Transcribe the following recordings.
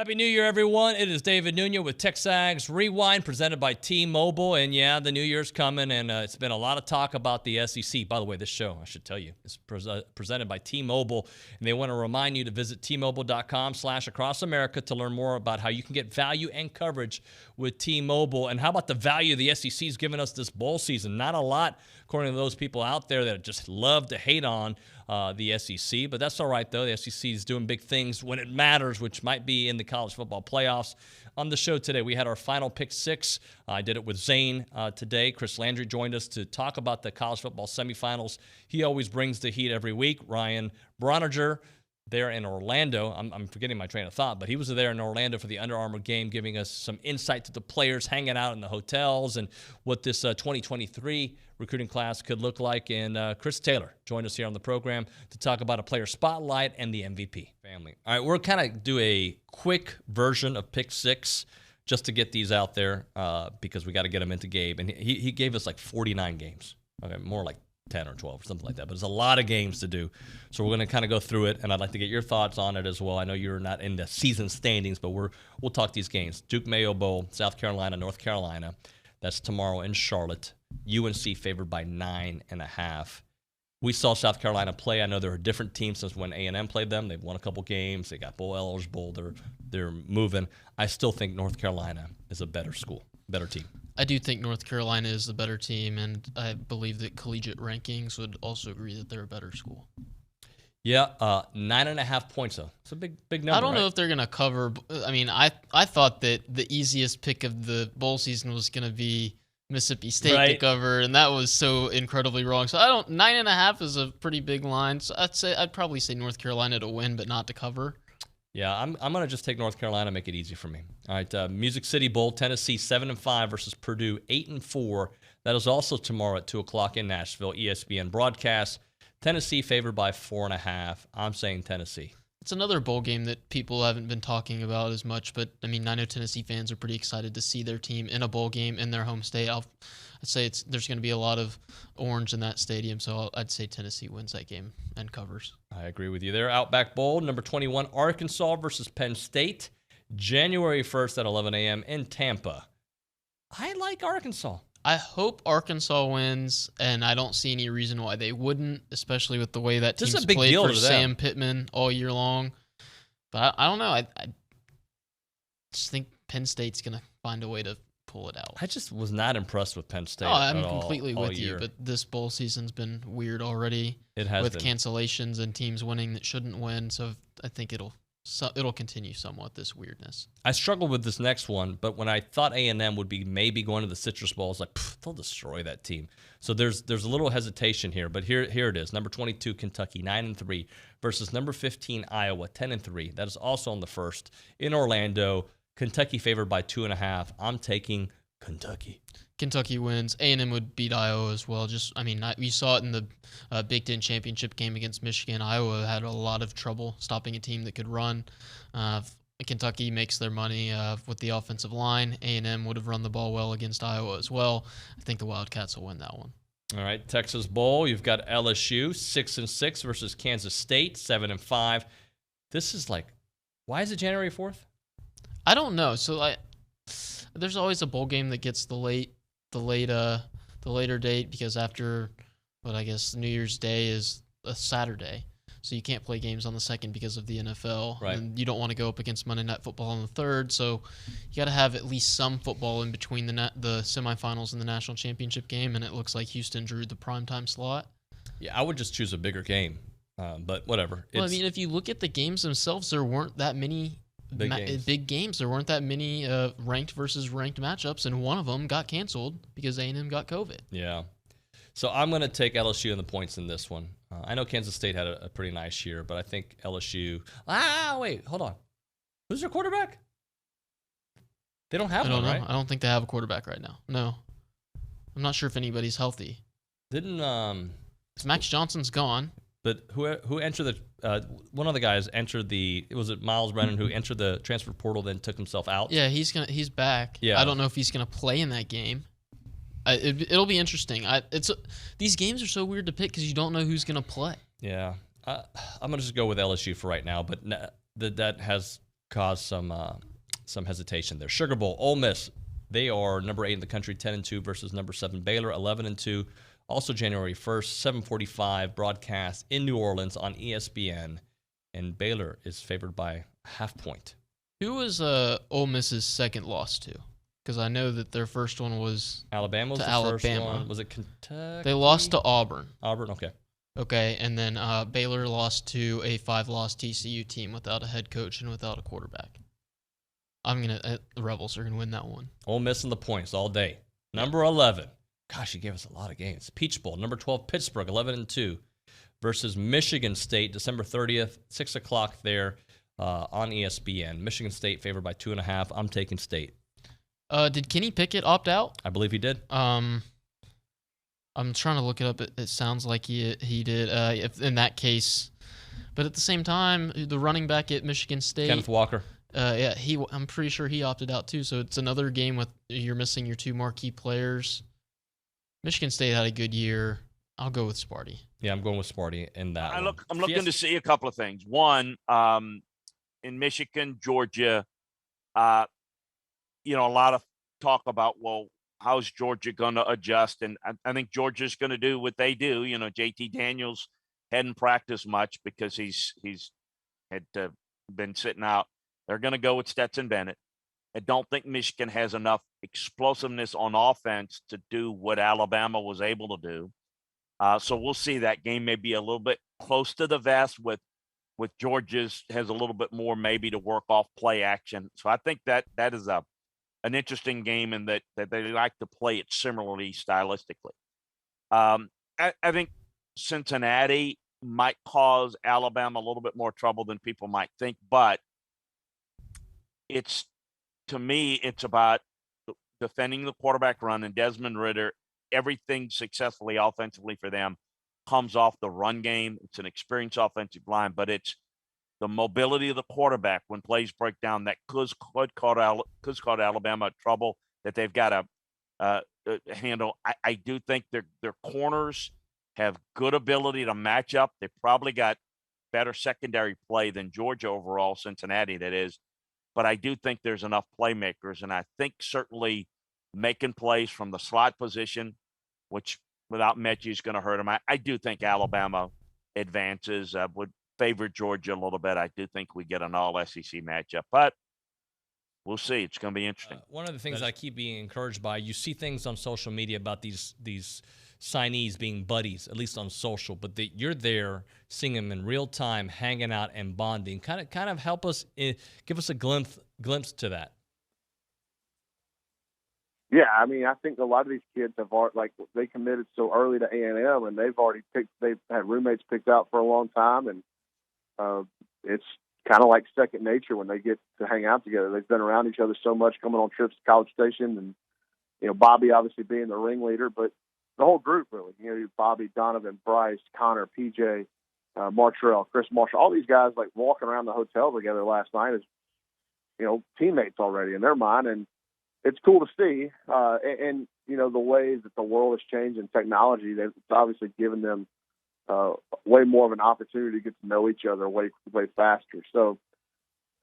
Happy New Year, everyone. It is David Nuno with TexAgs Rewind, presented by T-Mobile. And yeah, the New Year's coming, and it's been a lot of talk about the SEC. By the way, this show, I should tell you, is presented by T-Mobile. And they want to remind you to visit T-Mobile.com/acrossamerica to learn more about how you can get value and coverage with T-Mobile. And how about the value the SEC is giving us this bowl season? Not a lot, according to those people out there that just love to hate on the SEC, but that's all right, though. The SEC is doing big things when it matters, which might be in the college football playoffs. On the show today, we had our final pick six. I did it with Zane today. Chris Landry joined us to talk about the college football semifinals. He always brings the heat every week. Ryan Broniger there in Orlando. I'm forgetting my train of thought, but he was there in Orlando for the Under Armour game, giving us some insight to the players hanging out in the hotels and what this 2023 recruiting class could look like. And Chris Taylor joined us here on the program to talk about a player spotlight and the MVP family. All right, we're kind of do a quick version of Pick Six just to get these out there because we got to get them into Gabe. And he gave us like 49 games, okay, more like 10 or 12 or something like that, but it's a lot of games to do. So we're going to kind of go through it, and I'd like to get your thoughts on it as well. I know you're not in the season standings, but we'll talk these games. Duke Mayo Bowl, South Carolina, North Carolina. That's tomorrow in Charlotte. UNC favored by 9.5. We saw South Carolina play. I know they're a different team since when A&M played them. They've won a couple games. They got bowl eligible. They're moving. I still think North Carolina is a better school, better team. I do think North Carolina is the better team, and I believe that collegiate rankings would also agree that they're a better school. Yeah, 9.5 points, though. It's a big number. I don't know if they're going to cover. I mean, I thought that the easiest pick of the bowl season was going to be Mississippi State to cover, and that was so incredibly wrong. So 9.5 is a pretty big line. So I'd probably say North Carolina to win, but not to cover. Yeah, I'm going to just take North Carolina, make it easy for me. All right, Music City Bowl, Tennessee 7-5 versus Purdue 8-4. That is also tomorrow at 2 o'clock in Nashville, ESPN broadcast. Tennessee favored by 4.5. I'm saying Tennessee. It's another bowl game that people haven't been talking about as much, but I mean, I know Tennessee fans are pretty excited to see their team in a bowl game in their home state. I'd say there's going to be a lot of orange in that stadium, so I'd say Tennessee wins that game and covers. I agree with you there. Outback Bowl, number 21, Arkansas versus Penn State, January 1st at 11 a.m. in Tampa. I like Arkansas. I hope Arkansas wins, and I don't see any reason why they wouldn't, especially with the way that team's played for Sam Pittman all year long. But I don't know. I just think Penn State's going to find a way to pull it out. I just was not impressed with Penn State. I'm completely with you, but this bowl season's been weird already. It has with cancellations and teams winning that shouldn't win, so I think it'll continue somewhat, this weirdness. I struggled with this next one, but when I thought A&M would be maybe going to the Citrus Bowl, I was like, they'll destroy that team. So there's a little hesitation here, but here it is. Number 22, Kentucky, 9-3 versus number 15, Iowa, 10-3. That is also on the first in Orlando. Kentucky favored by 2.5. I'm taking Kentucky. Kentucky wins. A&M would beat Iowa as well. We saw it in the Big Ten championship game against Michigan. Iowa had a lot of trouble stopping a team that could run. Kentucky makes their money with the offensive line. A&M would have run the ball well against Iowa as well. I think the Wildcats will win that one. All right, Texas Bowl. You've got LSU 6-6 versus Kansas State 7-5. This is like, why is it January 4th? I don't know. So there's always a bowl game that gets the later date because after, I guess New Year's Day is a Saturday, so you can't play games on the 2nd because of the NFL, right. And you don't want to go up against Monday Night Football on the 3rd, so you got to have at least some football in between the semifinals and the national championship game, and it looks like Houston drew the primetime slot. Yeah, I would just choose a bigger game, but whatever. Well, if you look at the games themselves, there weren't that many big games. There weren't that many ranked versus ranked matchups, and one of them got canceled because A&M got COVID. Yeah. So I'm going to take LSU in the points in this one. I know Kansas State had a pretty nice year, but I think LSU... wait, hold on. Who's their quarterback? They don't have one, right? I don't think they have a quarterback right now. No. I'm not sure if anybody's healthy. Max Johnson's gone. But who entered the one of the guys entered was it Miles Brennan who entered the transfer portal then took himself out? Yeah, he's back. Yeah. I don't know if he's gonna play in that game. It'll be interesting. These games are so weird to pick because you don't know who's gonna play. Yeah, I'm gonna just go with LSU for right now, but that has caused some hesitation there. Sugar Bowl, Ole Miss, they are number 8 in the country, 10-2 versus number 7 Baylor, 11-2. Also January 1st, 7:45 broadcast in New Orleans on ESPN, and Baylor is favored by half point. Who was Ole Miss's second loss to? Because I know that their first one was Alabama was to the Alabama. first one. Was it Kentucky? They lost to Auburn. Auburn, okay. Okay, and then Baylor lost to a 5-loss TCU team without a head coach and without a quarterback. The Rebels are gonna win that one. Ole Miss in the points all day. Number 11. Gosh, you gave us a lot of games. Peach Bowl, number 12, Pittsburgh, 11-2 versus Michigan State, December 30th, 6 o'clock there on ESPN. Michigan State favored by 2.5. I'm taking State. Did Kenny Pickett opt out? I believe he did. I'm trying to look it up. It sounds like he did. If in that case, but at the same time, the running back at Michigan State, Kenneth Walker. Yeah, I'm pretty sure he opted out too. So it's another game with you're missing your two marquee players. Michigan State had a good year. I'll go with Sparty. Yeah, I'm going with Sparty in that. I'm looking to see a couple of things. One, in Michigan, Georgia, a lot of talk about, well, how's Georgia going to adjust? And I think Georgia's going to do what they do. JT Daniels hadn't practiced much because he's had been sitting out. They're going to go with Stetson Bennett. I don't think Michigan has enough explosiveness on offense to do what Alabama was able to do. So we'll see. That game may be a little bit close to the vest with Georgia's has a little bit more maybe to work off play action. So I think that is an interesting game, and that they like to play it similarly stylistically. I think Cincinnati might cause Alabama a little bit more trouble than people might think, but to me, it's about defending the quarterback run, and Desmond Ridder, everything successfully offensively for them comes off the run game. It's an experienced offensive line, but it's the mobility of the quarterback when plays break down that could cause Alabama trouble that they've got to handle. I do think their corners have good ability to match up. They probably got better secondary play than Georgia overall, Cincinnati, that is. But I do think there's enough playmakers, and I think certainly making plays from the slot position, which without Mechie is going to hurt them. I do think Alabama advances, would favor Georgia a little bit. I do think we get an all-SEC matchup, but we'll see. It's going to be interesting. One of the things I keep being encouraged by, you see things on social media about these signees being buddies, at least on social, but you're there seeing them in real time, hanging out and bonding. Kind of help us, give us a glimpse to that. Yeah, I mean, I think a lot of these kids they committed so early to A&M, and they've had roommates picked out for a long time, and it's kind of like second nature when they get to hang out together. They've been around each other so much, coming on trips to College Station, and Bobby obviously being the ringleader, but the whole group really. Bobby, Donovan, Bryce, Connor, PJ, Martrell, Chris Marshall, all these guys like walking around the hotel together last night as teammates already in their mind, and it's cool to see. And the ways that the world has changed in technology, it's obviously given them way more of an opportunity to get to know each other way faster. So,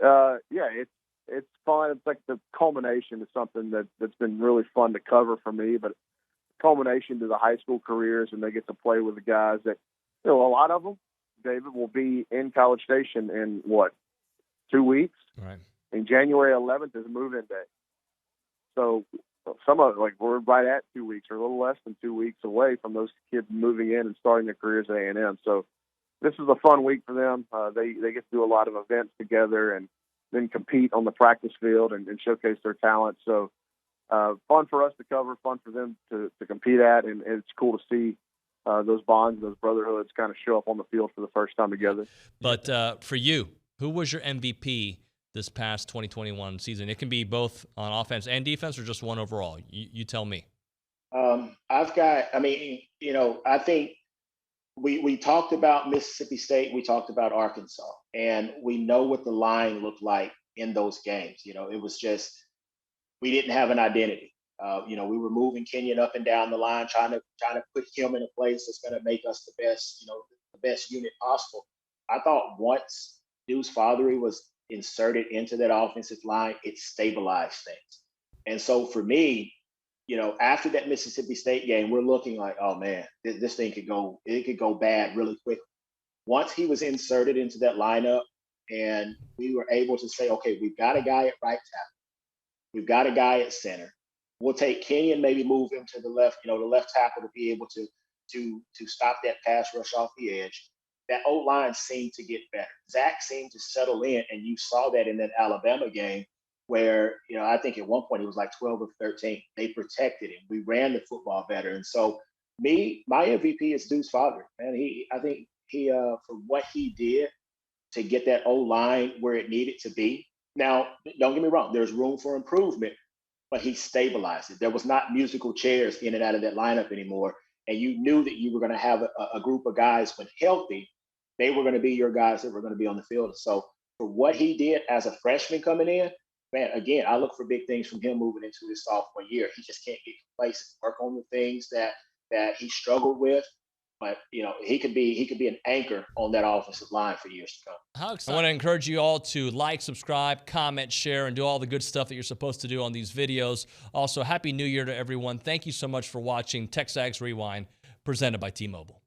it's fun. It's like the culmination of something that's been really fun to cover for me, but culmination to the high school careers, and they get to play with the guys that, a lot of them, David, will be in College Station in 2 weeks? Right. And January 11th is move-in day. So some of it, we're right at 2 weeks or a little less than 2 weeks away from those kids moving in and starting their careers at A&M. So this is a fun week for them. They get to do a lot of events together and then compete on the practice field and showcase their talent. So fun for us to cover, fun for them to compete at, and it's cool to see those bonds, those brotherhoods kind of show up on the field for the first time together. But for you, who was your MVP this past 2021 season? It can be both on offense and defense, or just one overall. You tell me. I think we talked about Mississippi State, we talked about Arkansas, and we know what the line looked like in those games. It was just, we didn't have an identity. We were moving Kenyon up and down the line, trying to put him in a place that's going to make us the best unit possible. I thought once Deuce Fathery was inserted into that offensive line, it stabilized things. And so for me, after that Mississippi State game, we're looking like, oh man, this thing could go bad really quick. Once he was inserted into that lineup and we were able to say, okay, we've got a guy at right tackle, we've got a guy at center. We'll take Kenyon, maybe move him to the left, the left tackle to be able to stop that pass rush off the edge. That O-line seemed to get better. Zach seemed to settle in, and you saw that in that Alabama game where, I think at one point it was like 12 of 13. They protected him. We ran the football better. And so my MVP is Deuce Father. Man, I think he for what he did to get that O-line where it needed to be. Now, don't get me wrong, there's room for improvement, but he stabilized it. There was not musical chairs in and out of that lineup anymore. And you knew that you were going to have a group of guys when healthy, they were going to be your guys that were going to be on the field. So for what he did as a freshman coming in, man, again, I look for big things from him moving into his sophomore year. He just can't get complacent, work on the things that he struggled with. But he could be an anchor on that offensive line for years to come. I want to encourage you all to like, subscribe, comment, share, and do all the good stuff that you're supposed to do on these videos. Also, Happy New Year to everyone. Thank you so much for watching TexAgs Rewind, presented by T-Mobile.